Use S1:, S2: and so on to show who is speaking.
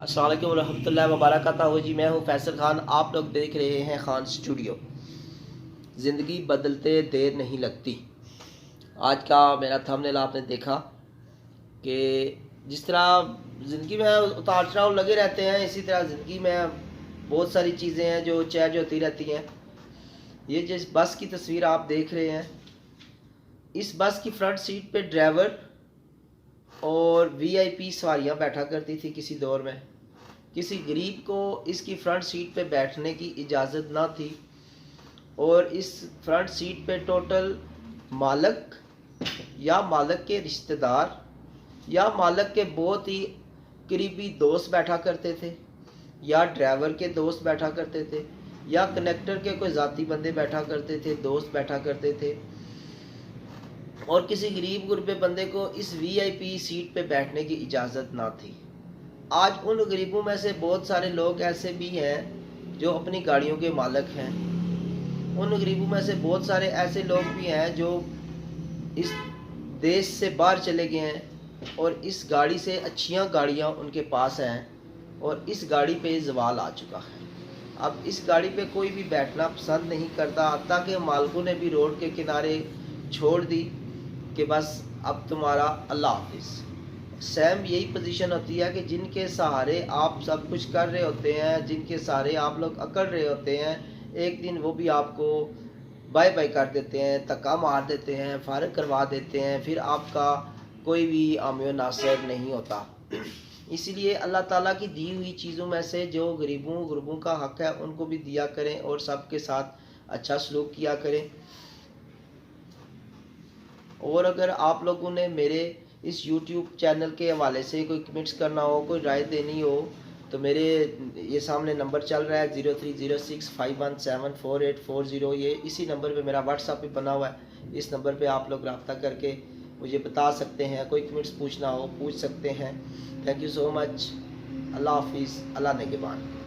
S1: अस्सलाम वालेकुम रहमतुल्लाहि व बरकातहू। जी मैं हूँ फैसल खान, आप लोग देख रहे हैं खान स्टूडियो। ज़िंदगी बदलते देर नहीं लगती। आज का मेरा थंबनेल आपने देखा कि जिस तरह ज़िंदगी में उतार चढ़ाव लगे रहते हैं, इसी तरह ज़िंदगी में बहुत सारी चीज़ें हैं जो चेंज होती रहती हैं। ये जिस बस की तस्वीर आप देख रहे हैं, इस बस की फ्रंट सीट पे ड्राइवर और वीआईपी सवारियाँ बैठा करती थी किसी दौर में। किसी गरीब को इसकी फ्रंट सीट पे बैठने की इजाज़त ना थी और इस फ्रंट सीट पे टोटल मालिक या मालिक के रिश्तेदार या मालिक के बहुत ही करीबी दोस्त बैठा करते थे, या ड्राइवर के दोस्त बैठा करते थे, या कनेक्टर के कोई ज़ाती बंदे बैठा करते थे, दोस्त बैठा करते थे। और किसी गरीब गुरबे बंदे को इस वीआईपी सीट पे बैठने की इजाज़त ना थी। आज उन गरीबों में से बहुत सारे लोग ऐसे भी हैं जो अपनी गाड़ियों के मालिक हैं। उन गरीबों में से बहुत सारे ऐसे लोग भी हैं जो इस देश से बाहर चले गए हैं और इस गाड़ी से अच्छियां गाड़ियां उनके पास हैं और इस गाड़ी पे ज़वाल आ चुका है। अब इस गाड़ी पे कोई भी बैठना पसंद नहीं करता, ताकि मालिकों ने भी रोड के किनारे छोड़ दी कि बस अब तुम्हारा अल्लाह हाफिज़। सेम यही पोजीशन होती है कि जिनके सहारे आप सब कुछ कर रहे होते हैं, जिनके सहारे आप लोग अकड़ रहे होते हैं, एक दिन वो भी आपको बाय बाय कर देते हैं, धक्का मार देते हैं, फारिग करवा देते हैं, फिर आपका कोई भी आमियो नासिर नहीं होता। इसीलिए अल्लाह ताला की दी हुई चीज़ों में से जो गरीबों गुरबों का हक़ है उनको भी दिया करें और सबके साथ अच्छा सलूक किया करें। और अगर आप लोगों ने मेरे इस YouTube चैनल के हवाले से कोई कमेंट्स करना हो, कोई राय देनी हो, तो मेरे ये सामने नंबर चल रहा है 030651748440। ये इसी नंबर पे मेरा व्हाट्सएप भी बना हुआ है। इस नंबर पे आप लोग रब्ता करके मुझे बता सकते हैं, कोई कमेंट्स पूछना हो पूछ सकते हैं। Thank you so much. Allah हाफिज़, अल्लाह निगहबान।